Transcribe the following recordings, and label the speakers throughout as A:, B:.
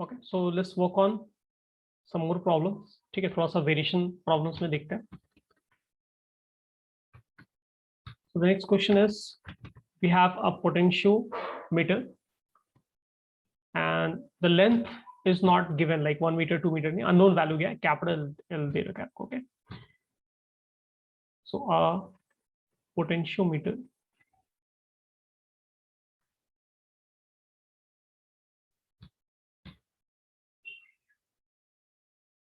A: Okay, so let's work on some more problems. ठीक है, थोड़ा सा वेरिएशन प्रॉब्लम्स में देखते हैं। So the next question is, we have a potentiometer and the length is not given, like 1 meter 2 meter नहीं, unknown value गया, capital L दे रखा है आपको। okay, so a potentiometer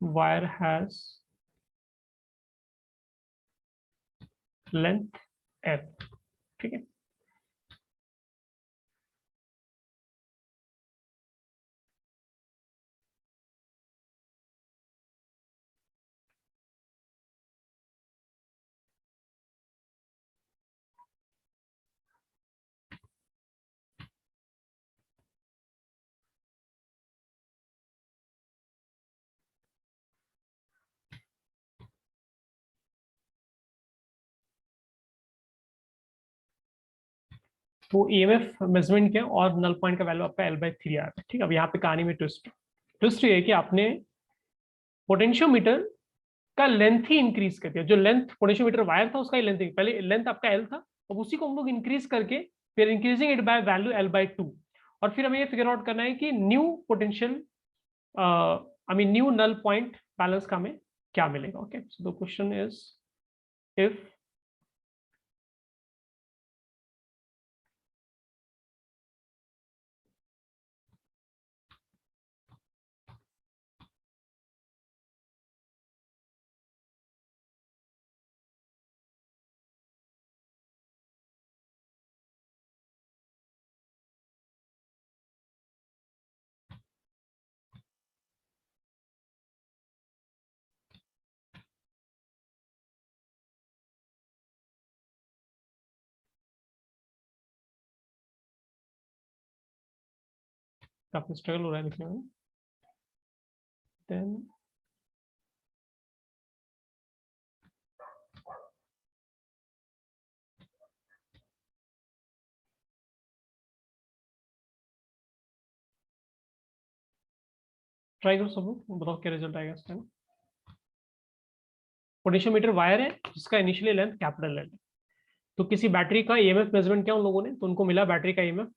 A: wire has length L। ठीक है, तो ईएमएफ मेजरमेंट किया और नल पॉइंट का वैल्यू आपका L/3 आया। ठीक है, अब यहाँ पे कहानी में ट्विस्ट ट्विस्ट ये है कि आपने पोटेंशियोमीटर का लेंथ ही इंक्रीज कर दिया। जो लेंथ पोटेंशियोमीटर वायर था उसका ही लेंथ, पहले लेंथ आपका L था, अब उसी को हम लोग इंक्रीज करके फिर increasing it by value L/2, और फिर हमें ये फिगर आउट करना है कि new potential I mean new null point balance का हमें क्या मिलेगा। Okay, so the question is, if काफी स्ट्रगल हो रहा है लिखने में, देन ट्राई करो सब लोग, बताओ क्या रिजल्ट आएगा इस टाइम। पोटेंशियोमीटर वायर है जिसका इनिशियली लेंथ कैपिटल L है, तो किसी बैटरी का ईएमएफ मेजरमेंट किया उन लोगों ने, तो उनको मिला बैटरी का ईएमएफ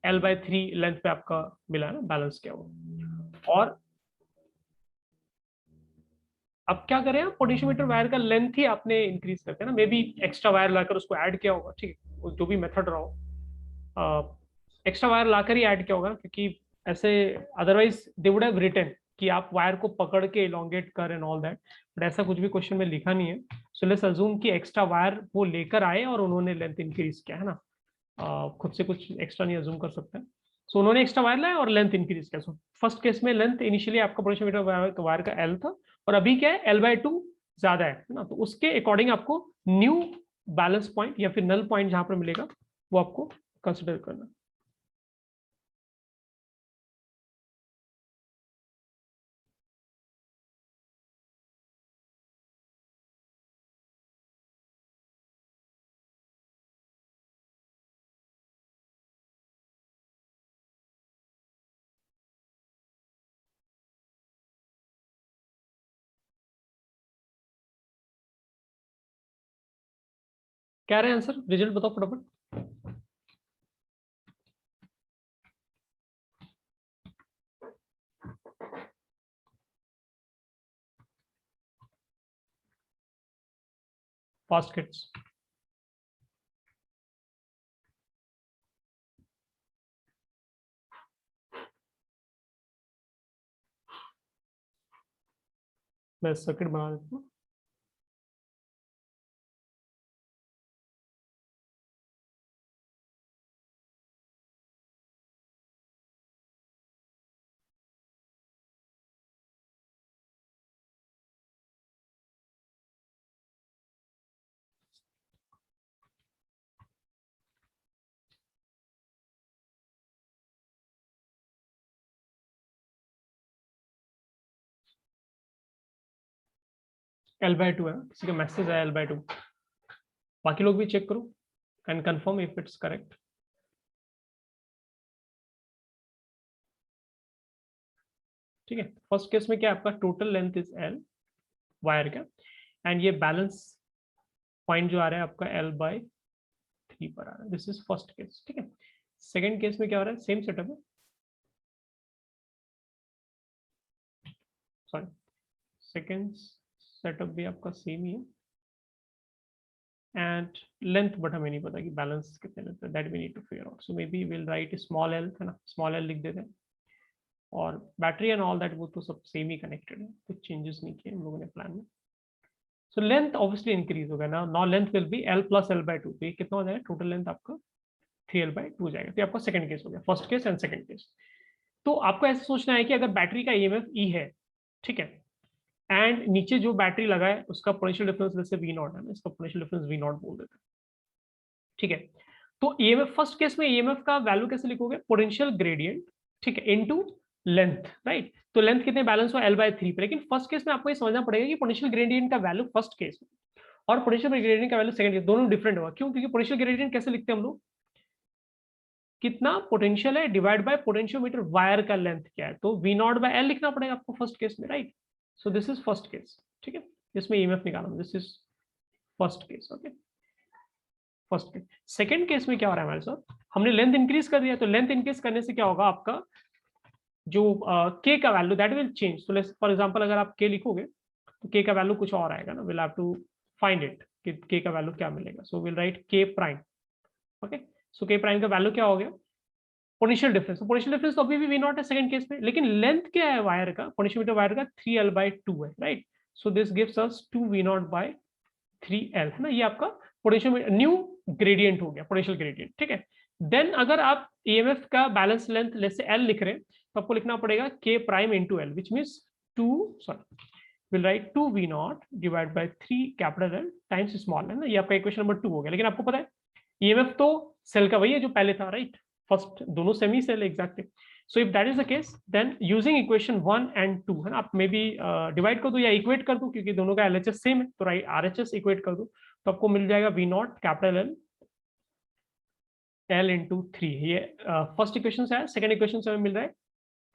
A: L/3 लेंथ पे आपका मिला है ना, बैलेंस किया हुआ। और अब क्या करें, आप पोटेंशियोमीटर वायर का लेंथ ही आपने इंक्रीज करते हैं ना, मे बी एक्स्ट्रा वायर लाकर उसको ऐड किया होगा। ठीक है, जो भी मेथड रहा हो, एक्स्ट्रा वायर लाकर ही ऐड किया होगा, क्योंकि ऐसे otherwise they would have written कि आप वायर को पकड़ के इलोंगेट कर एंड ऑल दैट, बट ऐसा कुछ भी क्वेश्चन में लिखा नहीं है। सो लेट्स अज्यूम कि एक्स्ट्रा वायर वो लेकर आए और उन्होंने लेंथ इंक्रीज किया है ना, खुद से कुछ एक्स्ट्रा नहीं अज्यूम कर सकते हैं। सो उन्होंने एक्स्ट्रा वायर लाया और लेंथ इंक्रीज किया। सो फर्स्ट केस में लेंथ इनिशियली आपका पोटेंशियोमीटर वायर का L था, और अभी क्या है, L/2 ज्यादा है ना, तो उसके अकॉर्डिंग आपको न्यू बैलेंस पॉइंट या फिर नल पॉइंट जहां पर मिलेगा वो आपको कंसिडर करना। क्या रहे आंसर, रिजल्ट बताओ फटाफट। फास्ट किड्स, मैं सर्किट बना देता हूँ। L/2 है, किसी का मैसेज है L/2। बाकी लोग भी चेक करो and confirm if it's correct. ठीक है, फर्स्ट केस में क्या आपका total length is L wire का, एंड ये बैलेंस पॉइंट जो आ रहा है आपका एल बाय 3 पर आ रहा है। This is first case. ठीक है, सेकेंड केस में क्या हो रहा है, सेम सेटअप है, सॉरी सेकेंड सेटअप भी आपका सेम ही है, एंड लेंथ बट हमें नहीं पता कि बैलेंस कितने लेते हैं, that we need to figure out. So maybe will write small L, है ना, स्मॉल एल लिख देते हैं, और बैटरी एंड ऑल दैट वो तो सब सेम ही कनेक्टेड है, कुछ चेंजेस नहीं किए हम लोगों ने प्लान में। सो लेंथ ऑब्वियसली इंक्रीज होगा ना, now length will be L plus L by 2, तो ये कितना हो जाएगा, टोटल लेंथ आपका 3L बाय 2 जाएगा। तो आपका सेकंड केस हो गया, first case and second case. तो आपको ऐसे सोचना है कि अगर बैटरी का ईएमएफ ई है, ठीक है, एंड नीचे जो बैटरी लगा है उसका पोटेंशियल डिफरेंस जैसे वी नॉट है ना, इसका पोटेंशियल डिफरेंस वी नॉट बोल देते हैं। ठीक है, तो ईएमएफ फर्स्ट केस में ईएमएफ का वैल्यू कैसे लिखोगे, पोटेंशियल ग्रेडियंट, ठीक है, इनटू लेंथ, राइट। तो लेंथ कितने बैलेंस हुआ, एल बाय 3 पे, लेकिन फर्स्ट केस में आपको ये समझना पड़ेगा कि पोटेंशियल ग्रेडियंट का वैल्यू फर्स्ट केस में और पोटेंशियल ग्रेडियंट का वैल्यू सेकंड केस दोनों डिफरेंट होगा। क्यों, क्योंकि पोटेंशियल ग्रेडियंट कैसे लिखते हैं हम लोग, कितना पोटेंशियल है डिवाइड बाय पोटेंशियोमीटर वायर का लेंथ क्या है, तो वी नॉट बाय एल लिखना पड़ेगा आपको फर्स्ट केस में, right. So this is first case. ठीक है, इसमें ईएमएफ निकालना, this is first case. Okay, first case. Second case में क्या हो रहा है हमारे साथ, हमने लेंथ इंक्रीज कर दिया, तो लेंथ इंक्रीज करने से क्या होगा, आपका जो के का वैल्यू दैट विल चेंज। तो फॉर एग्जांपल अगर आप के लिखोगे तो के का वैल्यू कुछ और आएगा ना, will have to find it कि के का वैल्यू क्या मिलेगा। So will write K prime. Okay, so K prime का वैल्यू क्या हो गया, पोटेंशियल डिफरेंस। तो पोटेंशियल डिफरेंस तो अभी भी वी नॉट है सेकंड केस में, लेकिन लेंथ क्या है वायर का, पोटेंशियोमीटर वायर का 3L बाय 2 है, right. So this gives us 2 V naught by 3L, है ना, ये आपका पोटेंशियल न्यू ग्रेडियंट हो गया, पोटेंशियल ग्रेडियंट। ठीक है, देन अगर आप ईएमएफ का balance length let's say L लिख रहे हैं, तो आपको लिखना पड़ेगा K prime into L, which means 2, sorry will write 2 V naught divide by 3 capital L times small, है ना, ये आपका इक्वेशन नंबर 2 हो गया। लेकिन आपको पता है ईएमएफ तो सेल का वही है जो पहले था, राइट, फर्स्ट दोनों semi cell exactly. So if that is the case then using equation 1 and 2, है ना, आप मे बी डिवाइड कर दो या इक्वेट कर दो, क्योंकि दोनों का एलएचएस सेम है, तो राइट आरएचएस इक्वेट कर दो, तो आपको मिल जाएगा V naught capital L L into 3। ये फर्स्ट इक्वेशन से है, सेकंड इक्वेशन से हमें मिल रहा है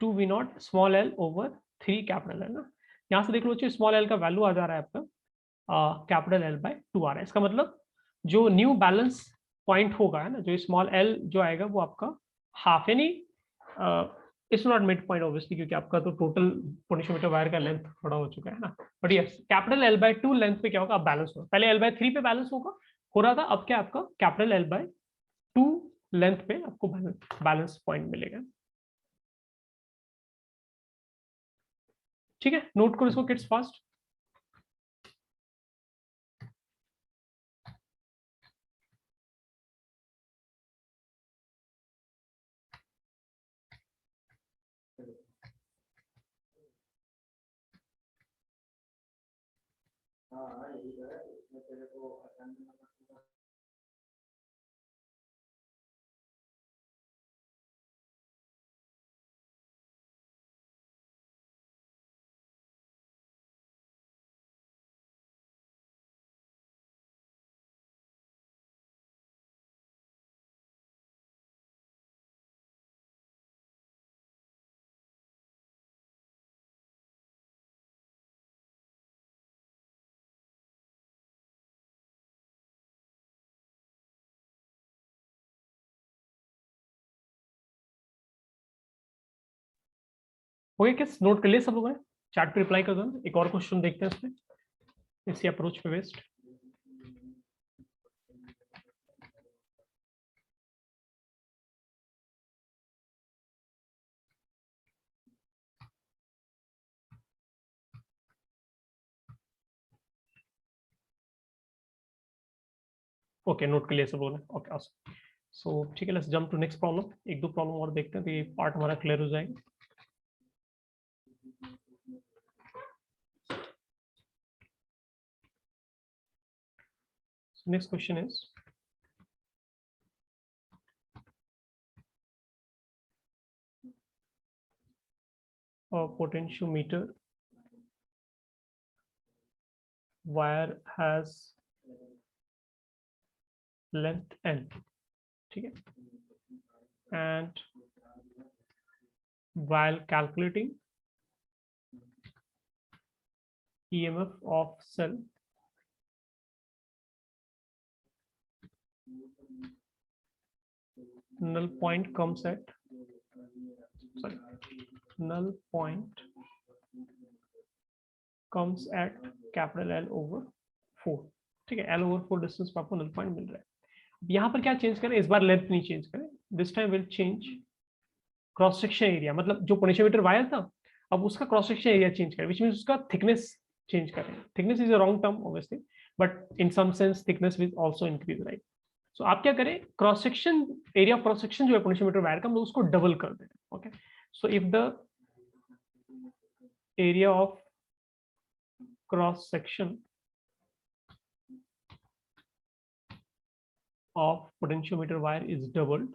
A: 2 V naught small L over 3 capital L ना। यहाँ से देख लो, स्मॉल एल का वैल्यू आ जा रहा है आपका कैपिटल एल बाय 2 आ रहा है। इसका मतलब जो न्यू बैलेंस पॉइंट होगा, है ना, जो स्मॉल एल जो आएगा वो आपका हाफ, यानी it's not mid point obviously, क्योंकि आपका तो टोटल पोटेंशियोमीटर वायर का लेंथ थोड़ा हो चुका है ना, but yes capital L by 2 length पे क्या होगा, अब बैलेंस होगा। पहले एल बाय 3 पे बैलेंस होगा हो रहा था, अब क्या आपका कैपिटल एल बाय 2 लेंथ पे आपको बैलेंस पॉइंट मिलेगा। ठीक है, नोट करो इसको किड्स फास्ट। हो गया किस, नोट कर लिया सब लोगों ने, चैट पे रिप्लाई कर दो ना। एक और क्वेश्चन देखते हैं इसमें, इसी अप्रोच पे बेस्ड। ओके, नोट कर लिया सब लोगों ने, ओके सो ठीक है, let's jump to next problem. एक दो प्रॉब्लम और देखते हैं तो ये पार्ट हमारा क्लियर हो जाएगा। Next question is potentiometer wire has length n, ठीक है, and while calculating EMF of cell, null point comes at, sorry, null point comes at capital L over 4, ठीक है, L over 4 डिस्टेंस पर आपको null point मिल रहा है। यहाँ पर क्या चेंज करें, इस बार लेंथ नहीं चेंज करें, this time will change cross section area, मतलब जो पोटेंशियोमीटर वायर था अब उसका क्रॉस सेक्शन एरिया चेंज करें, विच मीन उसका थिकनेस चेंज करें। Thickness is a wrong term obviously, but in some sense thickness will also increase, right. So आप क्या करें, cross section area of cross section जो है पोटेंशियोमीटर वायर का, हम लोग उसको डबल कर दें। Okay, so if the area of cross section of potentiometer wire is doubled,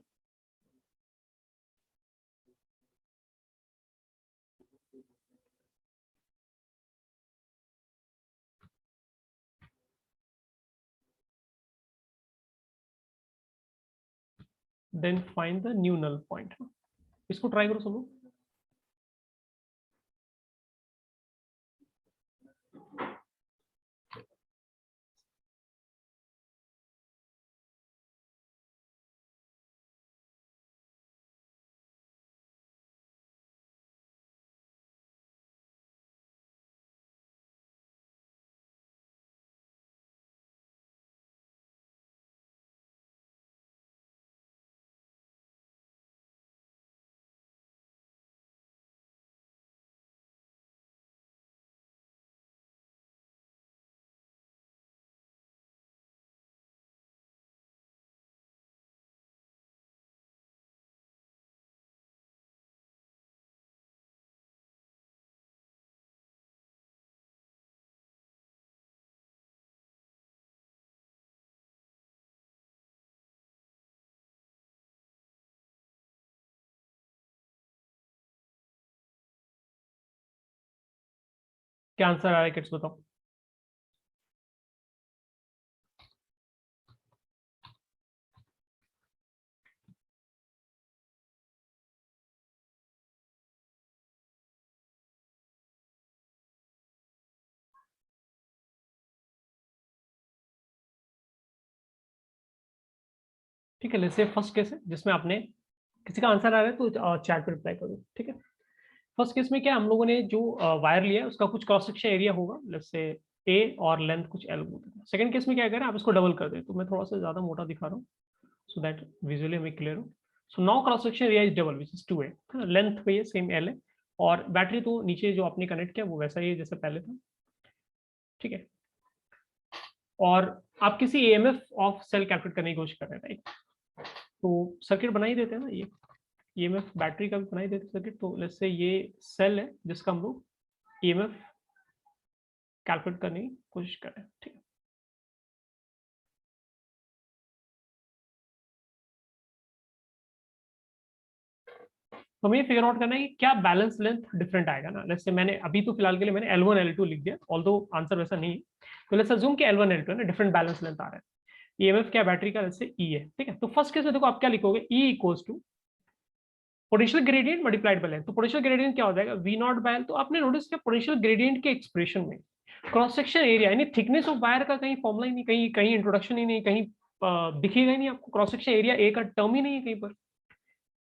A: then find the new null point। इसको ट्राई करो सब लोग। क्या आंसर आ रहा है, किड्स बताओ। ठीक है, जैसे फर्स्ट केस है जिसमें आपने, किसी का आंसर आ रहा है तो चैट पे रिप्लाई करो, ठीक है। फर्स्ट केस में क्या, हम लोगों ने जो वायर लिया है उसका कुछ क्रॉस सेक्शन एरिया होगा, जैसे ए और लेंथ कुछ एल होगा। सेकंड केस में क्या करें, आप इसको डबल कर दें, तो मैं थोड़ा सा ज्यादा मोटा दिखा रहा हूँ सो दैट विजुअली हमें क्लियर हो। So now cross section area is double which is 2a, length पे सेम एल है, और बैटरी तो नीचे जो आपने कनेक्ट किया वो वैसा ही है जैसे पहले था, ठीक है। और आप किसी ईएमएफ ऑफ सेल कैलकुलेट करने की कोशिश कर रहे हैं, राइट। तो सर्किट बना ही देते हैं ना, ये ईएमएफ बैटरी का भी बना ही देते हैं सर्किट। तो लेट्स से ये सेल है जिसका हम लोग ईएमएफ कैलकुलेट करने की कोशिश कर रहे हैं, ठीक है। तो हमें फिगर आउट करना है कि क्या बैलेंस लेंथ डिफरेंट आएगा ना। लेट्स से मैंने अभी तो फिलहाल के लिए मैंने L1 L2 लिख दिया, ऑल्दो आंसर वैसा नहीं है। तो लेट्स अज्यूम कि L1 L2 है ना, डिफरेंट बैलेंस लेंथ आ रहा है। ईएमएफ क्या बैटरी का, जैसे ई है, ठीक है। तो फर्स्ट केस में देखो आप क्या लिखोगे, E equals to potential gradient multiplied by length. तो पोटेंशियल ग्रेडियंट क्या हो जाएगा, वी नॉट बाय एल। तो आपने नोटिस किया पोटेंशियल ग्रेडियंट के एक्सप्रेशन में क्रॉस सेक्शन एरिया यानी थिकनेस ऑफ वायर का कहीं फॉर्मुला ही नहीं, कहीं कहीं इंट्रोडक्शन ही नहीं, कहीं दिखेगा ही नहीं आपको, क्रॉस सेक्शन एरिया ए का टर्म ही नहीं है कहीं पर।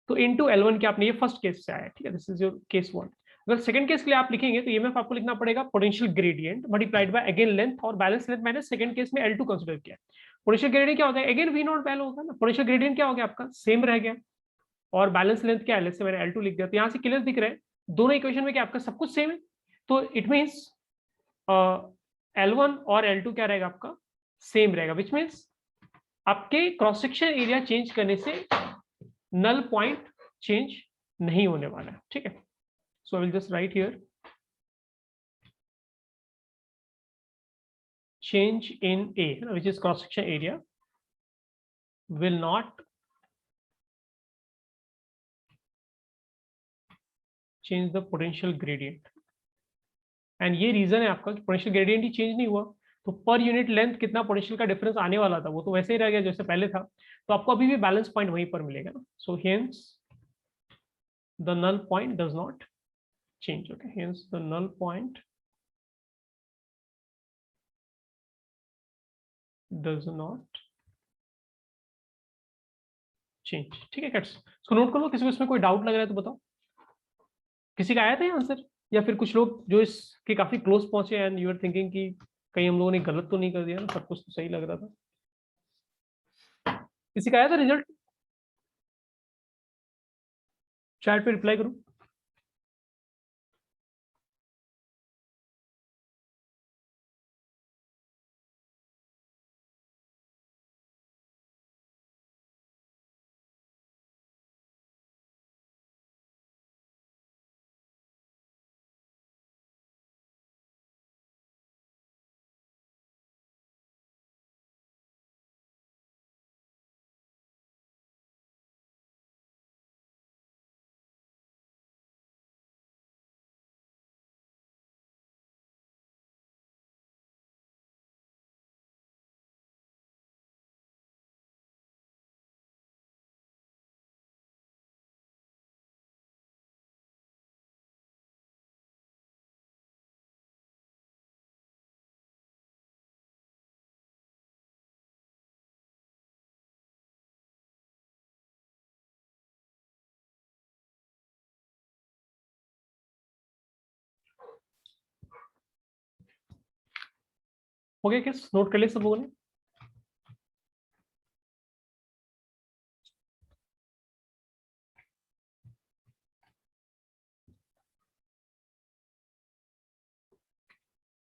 A: तो इनटू L1 के आपने, ये फर्स्ट केस से आया, ठीक है, दिस इज योर केस 1। अगर सेकंड केस के लिए आप लिखेंगे तो ईएमएफ आपको लिखना पड़ेगा potential gradient multiplied bye again length, और बैलेंस लेंथ मैंने सेकंड केस में L2 कंसीडर किया। पोटेंशियल ग्रेडियंट क्या होता है, अगेन वी नॉट वैल्यू होगा ना, पोटेंशियल ग्रेडियंट क्या हो गया आपका, सेम रह गया। और बैलेंस लेंथ क्या है, से मैंने L2 लिख दिया। तो यहाँ से क्लियर दिख रहा है दोनों इक्वेशन में क्या आपका सब कुछ सेम है। तो इट मीन्स L1 और L2 क्या रहेगा आपका, सेम रहेगा, विच मीन्स आपके क्रॉस सेक्शन एरिया चेंज करने से नल पॉइंट चेंज नहीं होने वाला है, ठीक है। So I will just write here change in A, which is cross section area, will not change the potential gradient। And ये रीजन है आपका कि पोटेंशियल ग्रेडियंट ही चेंज नहीं हुआ, तो पर यूनिट लेंथ कितना पोटेंशियल का डिफरेंस आने वाला था वो तो वैसे ही रह गया जैसे पहले था, तो आपको अभी भी बैलेंस पॉइंट वहीं पर मिलेगा ना. So hence the null point does not change. Okay, hence the null point does not change. ठीक है कैट्स, इसको नोट कर लो. किसी को इसमें कोई डाउट लग रहा है तो बताओ. किसी का आया था आंसर, या फिर कुछ लोग जो इसके काफी क्लोज पहुंचे एंड यू आर थिंकिंग कि कहीं हम लोगों ने गलत तो नहीं कर दिया ना, सब कुछ तो सही लग रहा था. किसी का आया था रिजल्ट? चैट पे रिप्लाई करो. हो गया किस, नोट कर लिया सब लोगों ने?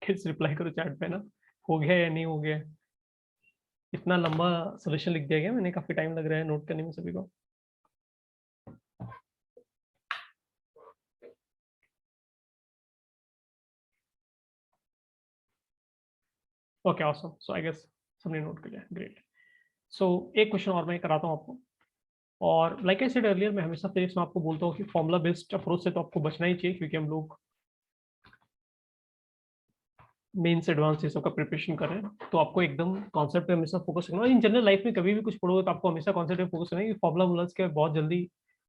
A: किस रिप्लाई करो चैट पे ना, हो गया या नहीं हो गया. इतना लंबा सोल्यूशन लिख दिया गया मैंने, काफी टाइम लग रहा है नोट करने में सभी को. Okay awesome, so I guess सबने नोट कर लिया. ग्रेट. सो एक क्वेश्चन और मैं कराता हूँ आपको. और लाइक आई सेड अर्लियर, मैं हमेशा फिजिक्स में आपको बोलता हूँ कि फॉर्मुला बेस्ड अप्रोच से तो आपको बचना ही चाहिए, क्योंकि हम लोग मेंस एडवांस ये सब का प्रिपरेशन कर रहे हैं. तो आपको एकदम कॉन्सेप्ट पे हमेशा फोकस करना है. इन जनरल लाइफ में कभी भी कुछ पढ़ोगे तो आपको हमेशा कॉन्सेप्ट पे फोकस करना है, कि फॉर्मुला वॉर्मुलास के बहुत जल्दी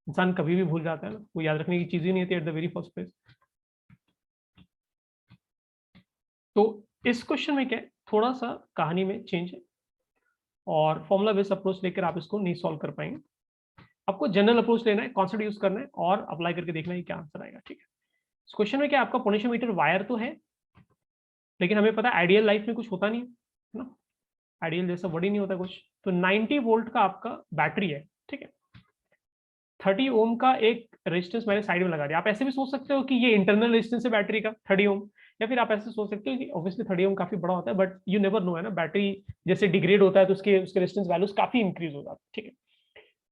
A: इंसान कभी भी भूल जाता है ना, वो याद रखने की चीज ही नहीं होती at the very first place. तो इस क्वेश्चन में क्या है, थोड़ा सा कहानी में चेंज है, और फॉर्मुला बेस्ड अप्रोच लेकर आप इसको नहीं सॉल्व कर पाएंगे. आपको जनरल अप्रोच लेना है, कॉन्सेप्ट यूज करना है और अप्लाई करके देखना है क्या आंसर आएगा. ठीक है, इस क्वेश्चन में क्या, आपका पोटेंशियोमीटर वायर तो है, लेकिन हमें पता है आइडियल लाइफ में कुछ होता नहीं है ना, आइडियल जैसा वर्ड ही नहीं होता कुछ. तो 90 वोल्ट का आपका बैटरी है. ठीक है, 30 ओम का एक रेजिस्टेंस मैंने साइड में लगा दिया. आप ऐसे भी सोच सकते हो कि ये इंटरनल रेजिस्टेंस है बैटरी का 30 ओम, या फिर आप ऐसे सोच सकते हो कि ऑब्वियसली 30 ओम काफी बड़ा होता है, बट यू नेवर नो है ना, बैटरी जैसे डिग्रेड होता है तो उसके उसके रेजिस्टेंस वैल्यूज काफी इंक्रीज हो जाते हैं. ठीक है,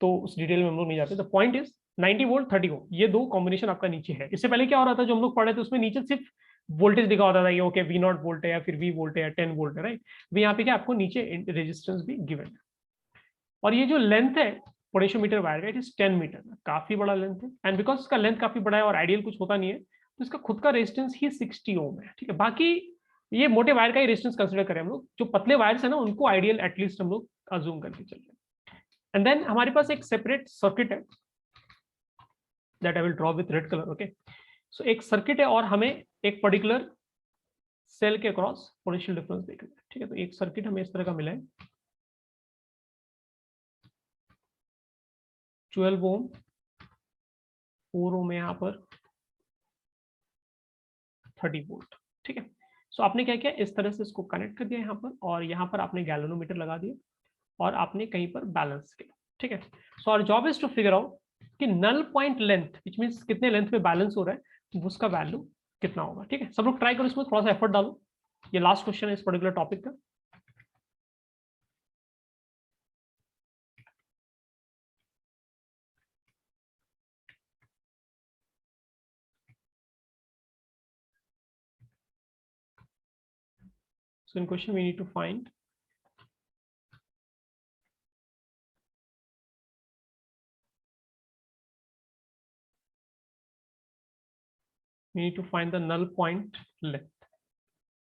A: तो उस डिटेल में हम लोग नहीं जाते. द पॉइंट इज 90 वोल्ट 30 ओम, ये दो कॉम्बिनेशन आपका नीचे है. इससे पहले क्या हो रहा था, जो हम लोग पढ़े थे उसमें नीचे सिर्फ वोल्टेज लिखा होता था, ये ओके वी नॉट वोल्ट है या फिर वी वोल्ट है या 10 वोल्ट है, राइट. यहाँ पे क्या आपको नीचे रेजिस्टेंस भी गिवन है. और ये जो लेंथ है पोटेंशियोमीटर वायर का, इट इज 10 मीटर, काफी बड़ा लेंथ है. एंड बिकॉज इसका लेंथ काफी बड़ा है और आइडियल कुछ होता नहीं है, तो इसका खुद का रेजिस्टेंस ही 60 ओम है. ठीक है, बाकी ये मोटे वायर का ही रेजिस्टेंस कंसिडर करें हम लोग, जो पतले वायर्स है ना उनको आइडियल एटलीस्ट हम लोग अज्यूम करके चल रहे हैं. एंड देन हमारे पास एक सेपरेट सर्किट है, that I will draw with red colour. Okay, so एक सर्किट है और हमें एक पर्टिकुलर सेल के अक्रॉस पोटेंशियल डिफरेंस देखना है. ठीक है, तो एक सर्किट हमें इस तरह का मिला है, 12 ओम, 4 ओम है यहाँ पर, 30 वोल्ट. ठीक है, सो आपने क्या किया, इस तरह से इसको कनेक्ट कर दिया यहाँ पर, और यहाँ पर आपने गैल्वेनोमीटर लगा दिया और आपने कहीं पर बैलेंस किया. ठीक है, so our job is to figure out कि null point length, which means कितने लेंथ में बैलेंस हो रहा है, उसका वैल्यू कितना होगा. ठीक है, सब लोग ट्राई करो, इसमें थोड़ा सा एफर्ट डालो. ये लास्ट क्वेश्चन है इस पर्टिकुलर टॉपिक का. So in question we need to find the null point length.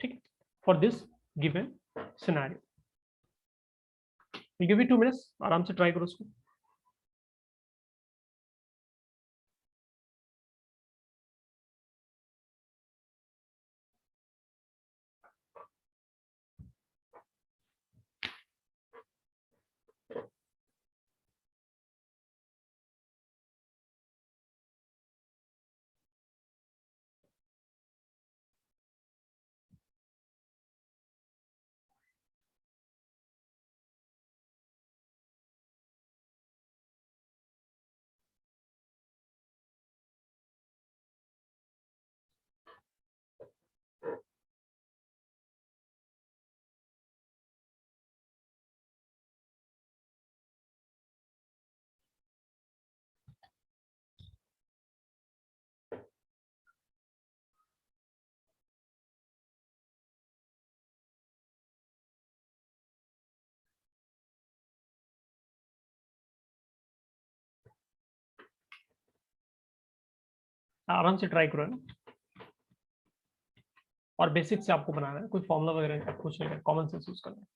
A: ठीक है, for this given scenario. Will give you 2 minutes, आराम से ट्राई करो उसको। आराम से ट्राई करो ना, और बेसिक से आपको बनाना है, कोई फॉर्मूला वगैरह कुछ नहीं है, कॉमन सेंस यूज करना है।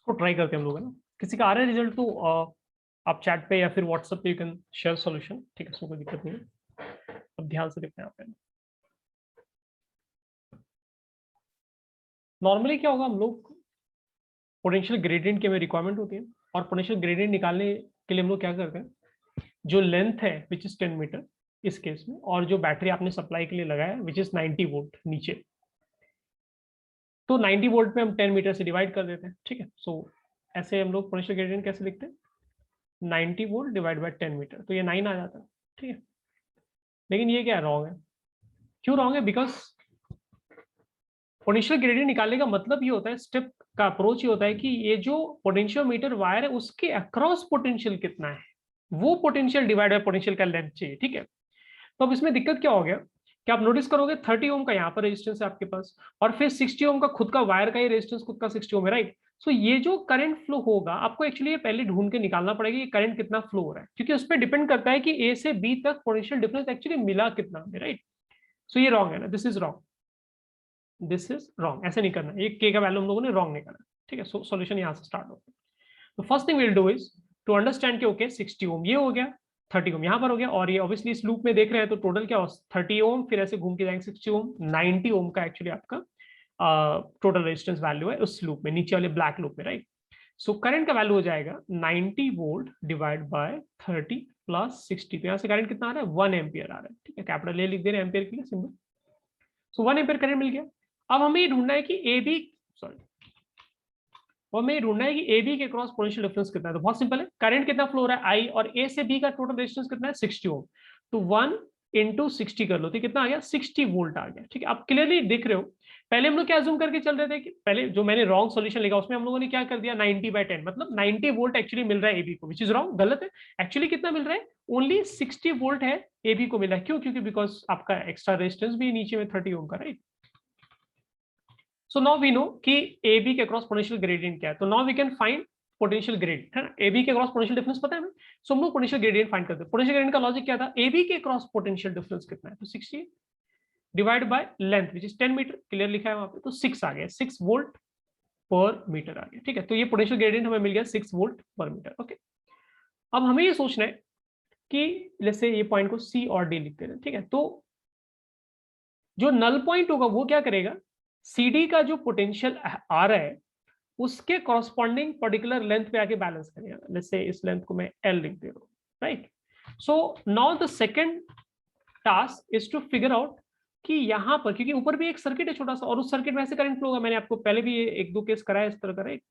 A: इसको ट्राई करते हैं हम लोग, है ना। किसी का आ रहा है रिजल्ट तो आप चैट पे या फिर व्हाट्सएप पे यू कैन शेयर सॉल्यूशन, ठीक है, इसमें कोई दिक्कत नहीं है। अब ध्यान से देखते हैं आप। नॉर्मली क्या होगा, हम लोग पोटेंशियल ग्रेडियंट की हमें रिक्वायरमेंट होती है, और पोटेंशियल ग्रेडियंट निकालने के लिए हम लोग क्या करते हैं, जो लेंथ है विच इज 10 मीटर इस केस में, और जो बैटरी आपने सप्लाई के लिए लगाया विच इज 90 वोल्ट नीचे, तो 90 वोल्ट में हम 10 मीटर से डिवाइड कर देते हैं, ठीक है। सो ऐसे हम लोग पोटेंशियल ग्रेडियंट कैसे लिखते हैं, 90 वोल्ट डिवाइड बाय 10 मीटर, तो ये 9 आ जाता है, ठीक है। लेकिन ये क्या रॉन्ग है, क्यों रॉन्ग है, बिकॉज पोटेंशियल ग्रेडियंट निकालने का मतलब ये होता है, स्टेप का अप्रोच ये होता है कि ये जो पोटेंशियोमीटर वायर है उसके अक्रॉस पोटेंशियल कितना है, वो पोटेंशियल डिवाइड बाय पोटेंशियल का लेंथ चाहिए, ठीक है। तो अब इसमें दिक्कत क्या हो गया कि आप नोटिस करोगे 30 ओम का यहाँ पर रेजिस्टेंस है आपके पास, और फिर 60 ओम का खुद का वायर का ही रेजिस्टेंस खुद का 60 ओम है, राइट। सो ये जो करंट फ्लो होगा आपको एक्चुअली ये पहले ढूंढ के निकालना पड़ेगा कि करंट कितना फ्लो हो रहा है, क्योंकि उस पर डिपेंड करता है कि ए से बी तक पोटेंशियल डिफरेंस एक्चुअली मिला कितना है, राइट। सो ये रॉन्ग है ना, this is wrong, this is wrong, ऐसे नहीं करना, ये के का वैल्यू हम लोगों ने रॉन्ग निकाला, ठीक है। सो सॉल्यूशन यहाँ से स्टार्ट होता है। तो first thing will do is to understand कि ओके 60 ओम ये हो गया, 30 ओम यहाँ पर हो गया, और ये ऑब्वियसली इस लूप में देख रहे हैं तो टोटल क्या हो 30 ओम, फिर ऐसे घूम के जाएंगे 60 ओम, 90 ओम का एक्चुअली आपका टोटल रेजिस्टेंस वैल्यू है उस लूप में, नीचे वाले ब्लैक लूप में, राइट। सो करंट का वैल्यू हो जाएगा 90 वोल्ट डिवाइड बाय 30 प्लस 60, तो यहाँ से करंट कितना आ रहा है 1 एम्पियर आ रहा है, ठीक है, कैपिटल ए लिख दे रहे हैं एम्पियर के लिए सिंबल। सो 1 एम्पियर करंट मिल गया। अब हमें ये ढूंढना है कि ए बी, सॉरी, और हमें ढूंढना है कि ए बी के क्रॉस पोटेंशियल डिफरेंस कितना है। तो बहुत सिंपल है, करंट कितना फ्लो हो रहा है आई, और ए से बी का टोटल रेजिस्टेंस कितना है 60 ओम, तो 1 इंटू 60 कर लो तो कितना आ गया 60 वोल्ट आ गया, ठीक है। आप क्लियरली देख रहे हो, पहले हम लोग क्या अज्यूम करके चल रहे थे कि पहले जो मैंने रॉन्ग सॉल्यूशन लिखा उसमें हम लोगों ने क्या कर दिया 90/10, मतलब 90 वोल्ट एक्चुअली मिल रहा है एबी को, विच इज रॉन्ग, गलत है। एक्चुअली कितना मिल रहा है, ओनली 60 वोल्ट है एबी को मिला है। क्यों? क्योंकि बिकॉज आपका एक्स्ट्रा रेजिस्टेंस भी नीचे में 30 ओम का, right. So now we know कि AB के अक्रॉस पोटेंशियल ग्रेडियंट क्या है, तो now we can find potential gradient, है ना। AB के अक्रॉस पोटेंशियल डिफरेंस पता है हमें, सो हम लोग पोटेंशियल ग्रेडियंट फाइंड करते हैं। पोटेंशियल ग्रेडियंट का लॉजिक क्या था, AB के अक्रॉस पोटेंशियल डिफरेंस कितना है, तो 60 divide by length which is 10 metre, clear लिखा है वहां पे, तो 6 आ गया, 6 वोल्ट पर मीटर आ गया, ठीक है। तो ये पोटेंशियल ग्रेडियंट हमें मिल गया 6 वोल्ट पर मीटर, ओके। अब हमें ये सोचना है कि जैसे ये पॉइंट को C और D लिखते हैं, ठीक है, तो जो नल पॉइंट होगा वो क्या करेगा, CD का जो पोटेंशियल आ रहा है उसके कॉरस्पॉन्डिंग पर्टिकुलर लेंथ पे आके बैलेंस करेगा। लेट्स से इस लेंथ को मैं L लिख दे रहा हूं, right. So now the second task is to figure out कि यहां पर, क्योंकि ऊपर भी एक सर्किट है छोटा सा और उस सर्किट में ऐसे करंट फ्लो होगा, मैंने आपको पहले भी एक दो केस कराया इस तरह का, राइट।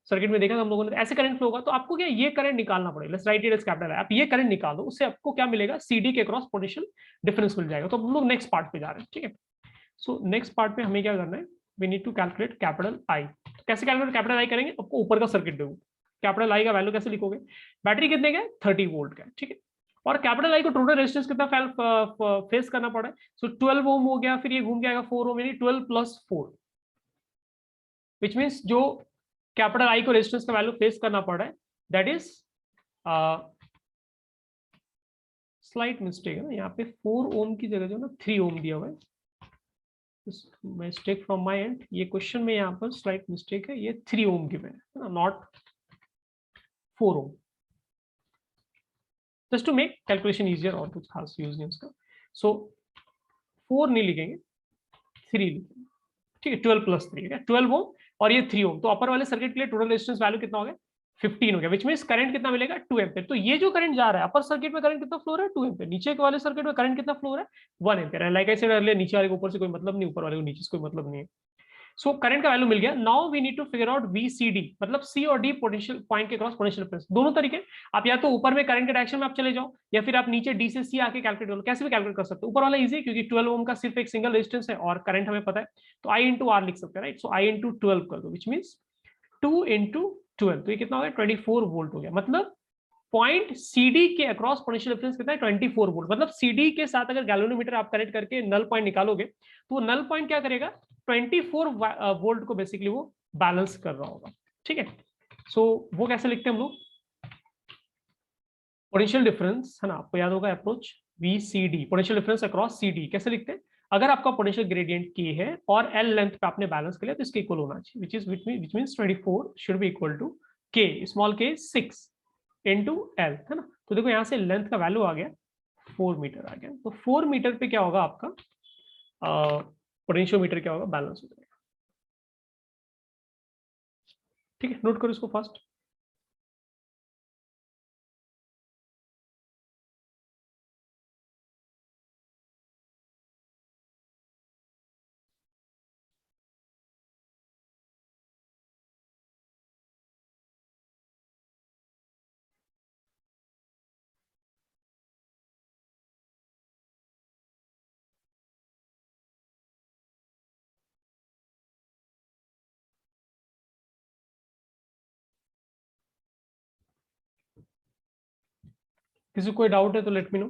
A: सर्किट में देखा था हम लोगों ने, ऐसे करंट फ्लो होगा, तो आपको क्या ये करंट निकालना पड़ेगा। Let's write it as capital, आप ये करंट निकालो, उससे आपको क्या मिलेगा, CD के क्रॉस पोटेंशियल डिफरेंस मिल जाएगा। तो हम लोग नेक्स्ट पार्ट पे जा रहे हैं, ठीक है। सो नेक्स्ट पार्ट पे हमें क्या करना है, we need to calculate capital I. कैसे कैलकुलेट कैपिटल आई करेंगे, आपको ऊपर का सर्किट दूंगा, कैपिटल आई का वैल्यू कैसे लिखोगे, बैटरी कितने का 30 वोल्ट का, ठीक है। और कैपिटल आई को टोटल रेजिस्टेंस कितना फेस करना पड़ा है, सो 12 ओम हो गया, फिर ये घूम के आएगा 4 ओम, यानी 12 प्लस 4, विच मीन्स जो कैपिटल आई को रेजिस्टेंस का वैल्यू फेस करना पड़ा है दैट इज स्लाइट मिस्टेक है ना, यहाँ पे 4 ओम की जगह जो ना 3 ओम दिया हुआ है, मिस्टेक फ्रॉम माय एंड, ये क्वेश्चन में यहाँ पर स्लाइट मिस्टेक है, ये 3 ओम गिवन है, not 4 ohm, just to make calculation easier, और कुछ खास यूज नहीं उसका। सो 4 नहीं लिखेंगे, 3 लिखेंगे, ठीक है। 12 प्लस 3 है 12 ओम, और ये 3 ओम, तो अपर वाले सर्किट के लिए टोटल रेजिस्टेंस वैल्यू कितना हो गया 15 हो गया, विच मीन्स करंट कितना मिलेगा 2 एम्पियर। तो ये जो करंट जा रहा है अपर सर्किट में, करंट कितना फ्लो रहा है 2 एम्पियर, नीचे वाले सर्किट में करंट कितना फ्लो रहा है 1 ampere. Like I said earlier, नीचे वाले को ऊपर से कोई मतलब नहीं, ऊपर वाले को नीचे से कोई मतलब नहीं है। सो करंट का वैल्यू मिल गया। Now we need to figure out VCD, मतलब C और D पोटेंशियल पॉइंट के क्रॉस पोटेंशियल डिफरेंस। दोनों तरीके, आप या तो ऊपर में करंट के डायरेक्शन में आप चले जाओ, या फिर आप नीचे D से C आके कैलकुलेट करो, कैसे भी कैलकुलेट कर सकते हो। ऊपर वाला इजी है क्योंकि 12 ओम का सिर्फ एक सिंगल रेजिस्टेंस है और करंट हमें पता है, तो I इंटू R लिख सकते हैं, राइट। सो I इंटू 12 कर दो, विच मीन्स 2 इंटू 12, तो ये कितना हो गया 24 वोल्ट हो गया। मतलब पॉइंट CD के अक्रॉस पोटेंशियल डिफरेंस कितना है 24 वोल्ट। मतलब CD के साथ अगर गैल्वेनोमीटर आप कनेक्ट करके नल पॉइंट निकालोगे तो वो नल पॉइंट क्या करेगा 24 वोल्ट को बेसिकली वो बैलेंस कर रहा होगा, ठीक है। सो वो कैसे लिखते हैं हम लोग, पोटेंशियल डिफरेंस, है ना, आपको याद होगा approach VCD, potential difference across CD कैसे लिखते हैं, अगर आपका पोटेंशियल ग्रेडियंट K है और L लेंथ पे आपने बैलेंस कर लिया तो इसके इक्वल होना चाहिए, which means 24 should be equal to K, small k 6 into L, है ना। तो देखो यहाँ से लेंथ का वैल्यू आ गया 4 मीटर आ गया, तो 4 मीटर पे क्या होगा आपका पोटेंशियोमीटर क्या होगा, बैलेंस हो जाएगा, ठीक है। नोट करो इसको फास्ट। किसी को कोई डाउट है तो लेट मी नो।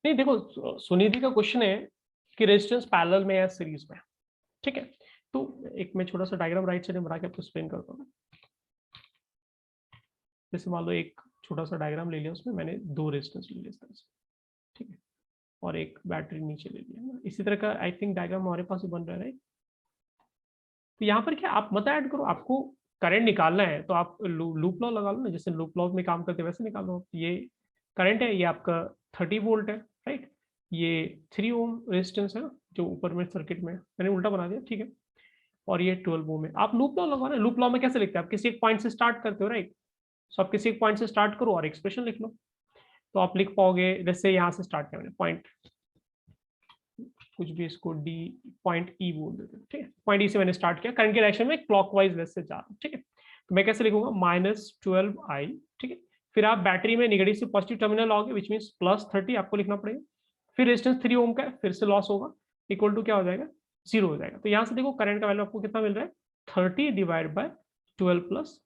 A: नहीं देखो, सुनिधि का क्वेश्चन है कि रेजिस्टेंस पैरेलल में या सीरीज में, ठीक है। तो एक मैं छोटा सा डायग्राम राइट साइड में बना के आपको एक्सप्लेन करता हूँ। जैसे मान लो एक छोटा सा डायग्राम ले लिया, उसमें मैंने 2 रेजिस्टेंस ले लिया इस तरह से, ठीक है, और एक बैटरी नीचे ले लिया, इसी तरह का आई थिंक डायग्राम हमारे पास ही बन रहा है, राइट। तो यहाँ पर क्या आप मत ऐड करो, आपको करंट निकालना है तो आप लूप लॉ लगा लो ना, जैसे लूप लॉ में काम करते वैसे निकालो। ये करंट है, ये आपका 30 वोल्ट है, राइट। ये 3 ओम रेजिस्टेंस है ना जो ऊपर में सर्किट में, मैंने उल्टा बना दिया, ठीक है। और ये 12 ओम है। आप लूप लॉ लगवाना, लूप लॉ में कैसे लिखते हैं, आप किसी एक पॉइंट से स्टार्ट करते हो, राइट। सो आप किसी एक पॉइंट से स्टार्ट करो और एक्सप्रेशन लिख लो, तो आप लिख पाओगे, जैसे यहाँ से स्टार्ट किया मैंने पॉइंट, कुछ भी इसको डी पॉइंट ई बोल देते हैं, ठीक है। पॉइंट ई से मैंने स्टार्ट किया, करंट के डायरेक्शन में क्लॉकवाइज वैसे जा रहा हूँ, ठीक है। तो मैं कैसे लिखूंगा, -12i, ठीक है। फिर आप बैटरी में नेगेटिव से पॉजिटिव टर्मिनल आओगे, विच मीन +30 आपको लिखना पड़ेगा। फिर रेजिस्टेंस 3 ओम का है, फिर से लॉस होगा, इक्वल टू क्या हो जाएगा, 0 हो जाएगा। तो यहाँ से देखो करंट का वैल्यू आपको कितना मिल रहा है, 30 डिवाइड बाय 12 +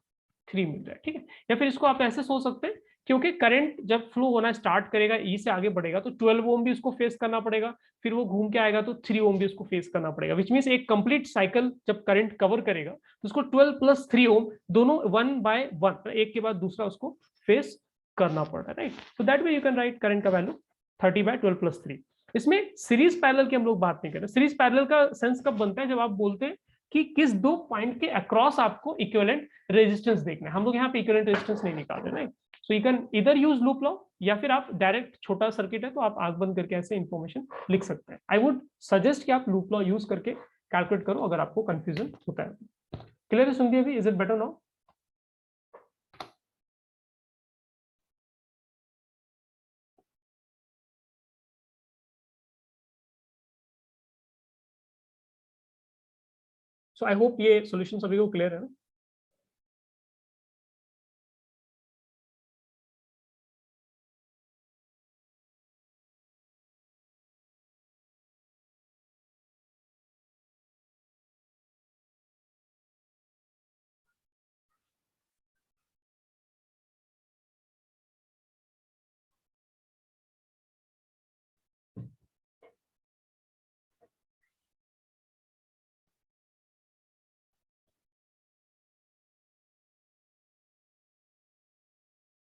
A: 3 मिल रहा है, ठीक है। या फिर इसको आप ऐसे सोच सकते हैं, क्योंकि करंट जब फ्लो होना स्टार्ट करेगा, ई से आगे बढ़ेगा, तो 12 ओम भी उसको फेस करना पड़ेगा, फिर वो घूम के आएगा तो 3 ओम भी उसको फेस करना पड़ेगा, विच मीन्स एक कंप्लीट साइकिल जब करंट कवर करेगा तो उसको 12 + 3 ओम दोनों 1 बाय 1 एक के बाद दूसरा उसको फेस करना पड़ रहा है, राइट। तो that way you can write current का वैल्यू 30 बाय 12 + 3। इसमें सीरीज पैरेलल की हम लोग बात नहीं कर रहे। सीरीज पैरेलल का सेंस कब बनता है, जब आप बोलते हैं कि किस दो पॉइंट के अक्रॉस आपको इक्विवेलेंट रेजिस्टेंस देखना है। हम लोग यहाँ पे इक्विवेलेंट रेजिस्टेंस नहीं निकाल रहे, राइट। सो यू कैन इधर यूज लूप लॉ, या फिर आप डायरेक्ट, छोटा सर्किट है तो आप आंख बंद करके ऐसे इंफॉर्मेशन लिख सकते हैं। आई वुड सजेस्ट कि आप लूप लॉ यूज करके कैलकुलेट करो अगर आपको कंफ्यूजन होता है। क्लियर है सुनती है, is it better now? So I hope ये सॉल्यूशन सभी को क्लियर है ना।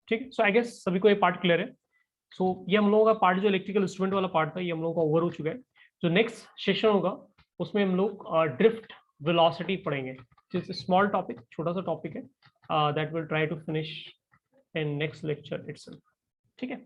A: ठीक है, सो आई गेस सभी को ये पार्ट क्लियर है। सो ये हम लोगों का पार्ट जो इलेक्ट्रिकल इंस्ट्रूमेंट वाला पार्ट था, ये हम लोगों का ओवर हो चुका है। जो नेक्स्ट सेशन होगा उसमें हम लोग ड्रिफ्ट वेलोसिटी पढ़ेंगे, स्मॉल टॉपिक, छोटा सा टॉपिक है, that will try to finish in next lecture itself, ठीक है।